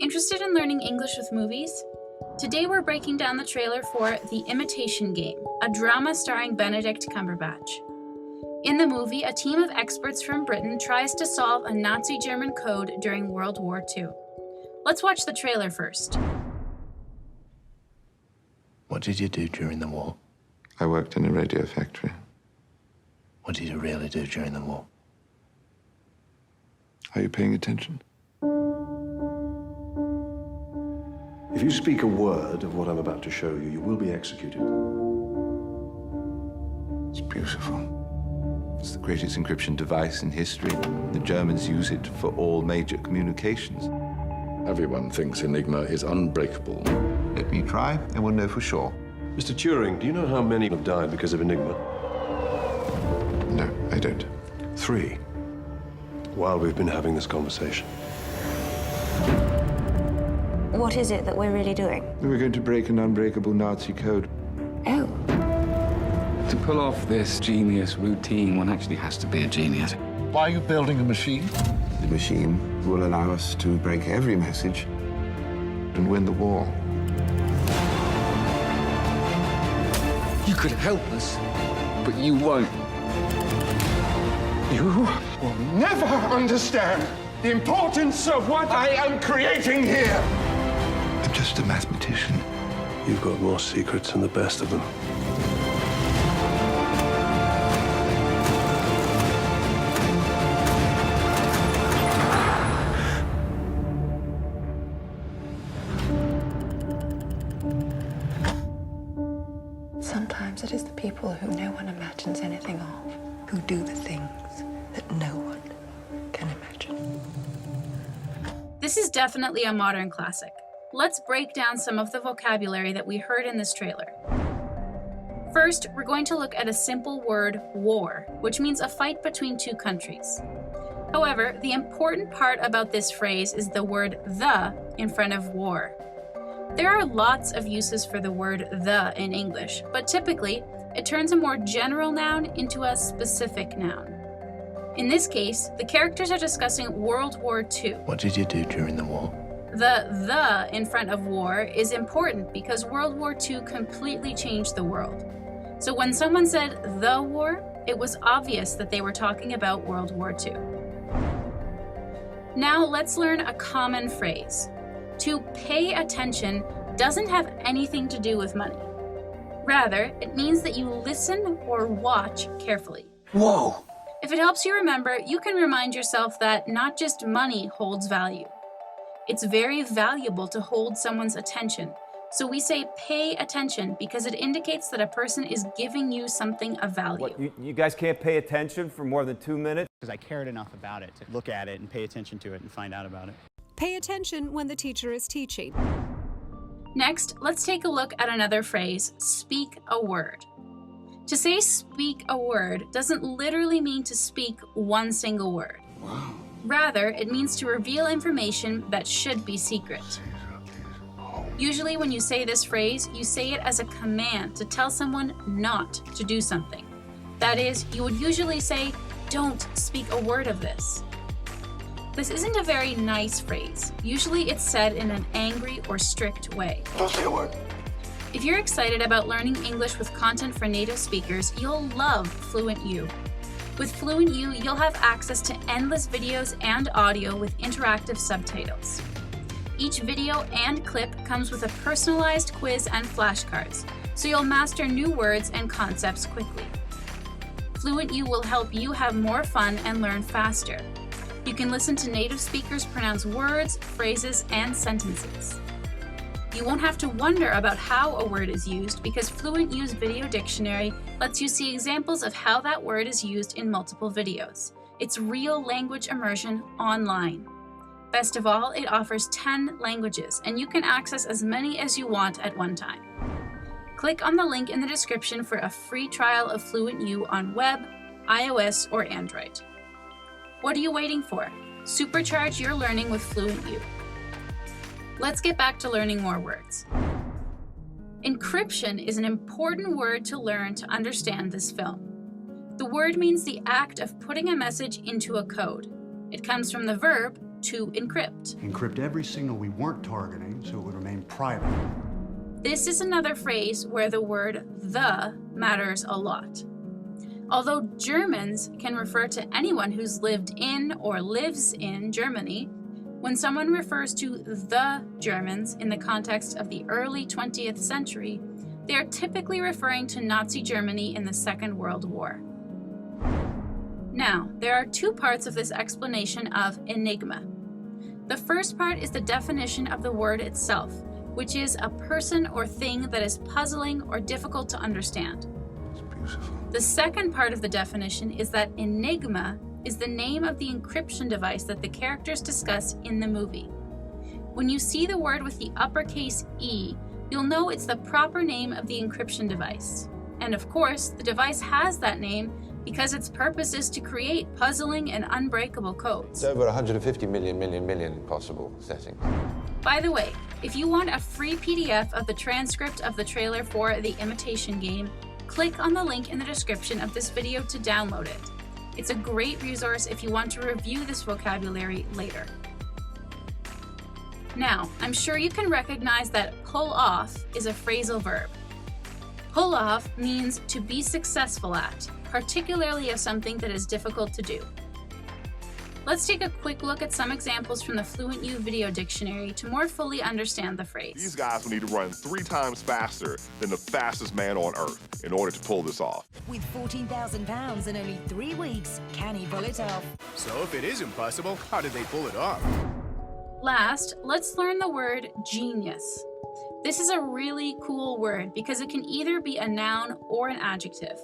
Interested in learning English with movies? Today we're breaking down the trailer for The Imitation Game, a drama starring Benedict Cumberbatch. In the movie, a team of experts from Britain tries to solve a Nazi German code during World War II. Let's watch the trailer first. What did you do during the war? I worked in a radio factory. What did you really do during the war? Are you paying attention? If you speak a word of what I'm about to show you, you will be executed. It's beautiful. It's the greatest encryption device in history. The Germans use it for all major communications. Everyone thinks Enigma is unbreakable. Let me try, and we'll know for sure. Mr. Turing, do you know how many have died because of Enigma? No, I don't. 3. While we've been having this conversation. What is it that we're really doing? We're going to break an unbreakable Nazi code. Oh. To pull off this genius routine, one actually has to be a genius. Why are you building a machine? The machine will allow us to break every message and win the war. You could help us, but you won't. You will never understand the importance of what I am creating here. I'm just a mathematician. You've got more secrets than the best of them. Sometimes it is the people who no one imagines anything of, who do the things that no one can imagine. This is definitely a modern classic. Let's break down some of the vocabulary that we heard in this trailer. First, we're going to look at a simple word, war, which means a fight between two countries. However, the important part about this phrase is the word the in front of war. There are lots of uses for the word the in English, but typically, it turns a more general noun into a specific noun. In this case, the characters are discussing World War II. What did you do during the war? The in front of war is important because World War II completely changed the world. So when someone said the war, it was obvious that they were talking about World War II. Now let's learn a common phrase. To pay attention doesn't have anything to do with money. Rather, it means that you listen or watch carefully. Whoa! If it helps you remember, you can remind yourself that not just money holds value. It's very valuable to hold someone's attention. So we say pay attention because it indicates that a person is giving you something of value. What, you guys can't pay attention for more than 2 minutes? Because I cared enough about it to look at it and pay attention to it and find out about it. Pay attention when the teacher is teaching. Next, let's take a look at another phrase, speak a word. To say speak a word doesn't literally mean to speak one single word. Wow. Rather, it means to reveal information that should be secret. Usually when you say this phrase, you say it as a command to tell someone not to do something. That is, you would usually say, don't speak a word of this. This isn't a very nice phrase. Usually it's said in an angry or strict way. Don't say a word. If you're excited about learning English with content for native speakers, you'll love Fluent U. With Fluent U, you'll have access to endless videos and audio with interactive subtitles. Each video and clip comes with a personalized quiz and flashcards, so you'll master new words and concepts quickly. Fluent U will help you have more fun and learn faster. You can listen to native speakers pronounce words, phrases, and sentences. You won't have to wonder about how a word is used because Fluent U's video dictionary lets you see examples of how that word is used in multiple videos. It's real language immersion online. Best of all, it offers 10 languages, and you can access as many as you want at one time. Click on the link in the description for a free trial of Fluent U on web, iOS, or Android. What are you waiting for? Supercharge your learning with Fluent U. Let's get back to learning more words. Encryption is an important word to learn to understand this film. The word means the act of putting a message into a code. It comes from the verb to encrypt. Encrypt every signal we weren't targeting so it would remain private. This is another phrase where the word "the" matters a lot. Although Germans can refer to anyone who's lived in or lives in Germany, when someone refers to the Germans in the context of the early 20th century, they are typically referring to Nazi Germany in the Second World War. Now, there are two parts of this explanation of enigma. The first part is the definition of the word itself, which is a person or thing that is puzzling or difficult to understand. It's beautiful. The second part of the definition is that enigma is the name of the encryption device that the characters discuss in the movie. When you see the word with the uppercase E, you'll know it's the proper name of the encryption device. And of course, the device has that name because its purpose is to create puzzling and unbreakable codes. It's over 150 million possible settings. By the way, if you want a free PDF of the transcript of the trailer for The Imitation Game, click on the link in the description of this video to download it. It's a great resource if you want to review this vocabulary later. Now, I'm sure you can recognize that pull off is a phrasal verb. Pull off means to be successful at, particularly of something that is difficult to do. Let's take a quick look at some examples from the Fluent U video dictionary to more fully understand the phrase. These guys will need to run 3 times faster than the fastest man on Earth in order to pull this off. With £14,000 in only 3 weeks, can he pull it off? So if it is impossible, how did they pull it off? Last, let's learn the word genius. This is a really cool word because it can either be a noun or an adjective.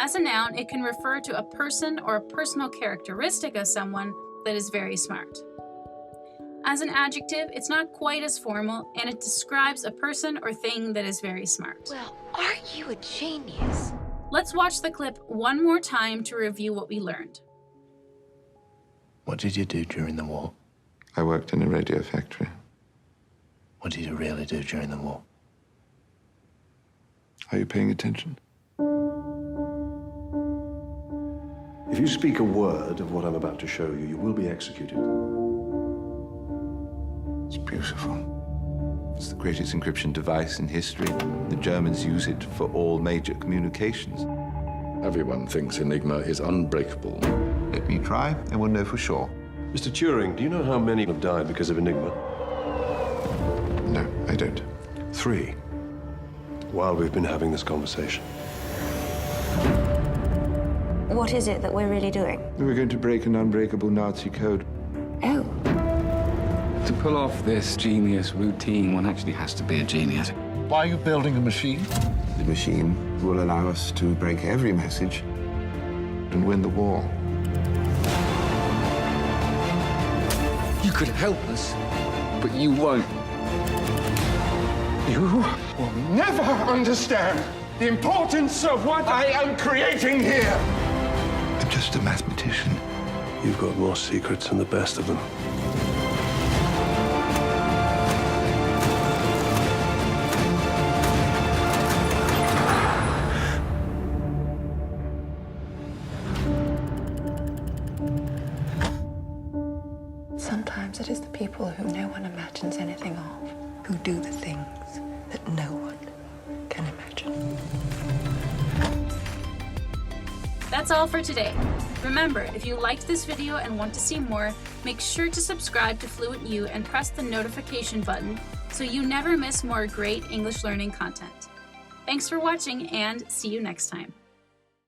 As a noun, it can refer to a person or a personal characteristic of someone that is very smart. As an adjective, it's not quite as formal and it describes a person or thing that is very smart. Well, aren't you a genius? Let's watch the clip one more time to review what we learned. What did you do during the war? I worked in a radio factory. What did you really do during the war? Are you paying attention? If you speak a word of what I'm about to show you, you will be executed. It's beautiful. It's the greatest encryption device in history. The Germans use it for all major communications. Everyone thinks Enigma is unbreakable. Let me try, and we'll know for sure. Mr. Turing, do you know how many have died because of Enigma? No, I don't. 3. While we've been having this conversation. What is it that we're really doing? We're going to break an unbreakable Nazi code. Oh. To pull off this genius routine, one actually has to be a genius. Why are you building a machine? The machine will allow us to break every message and win the war. You could help us, but you won't. You will never understand the importance of what I am creating here. I'm just a mathematician. You've got more secrets than the best of them. Sometimes it is the people who no one imagines anything of, who do the things that no one can imagine. That's all for today. Remember, if you liked this video and want to see more, make sure to subscribe to Fluent U and press the notification button so you never miss more great English learning content. Thanks for watching and see you next time.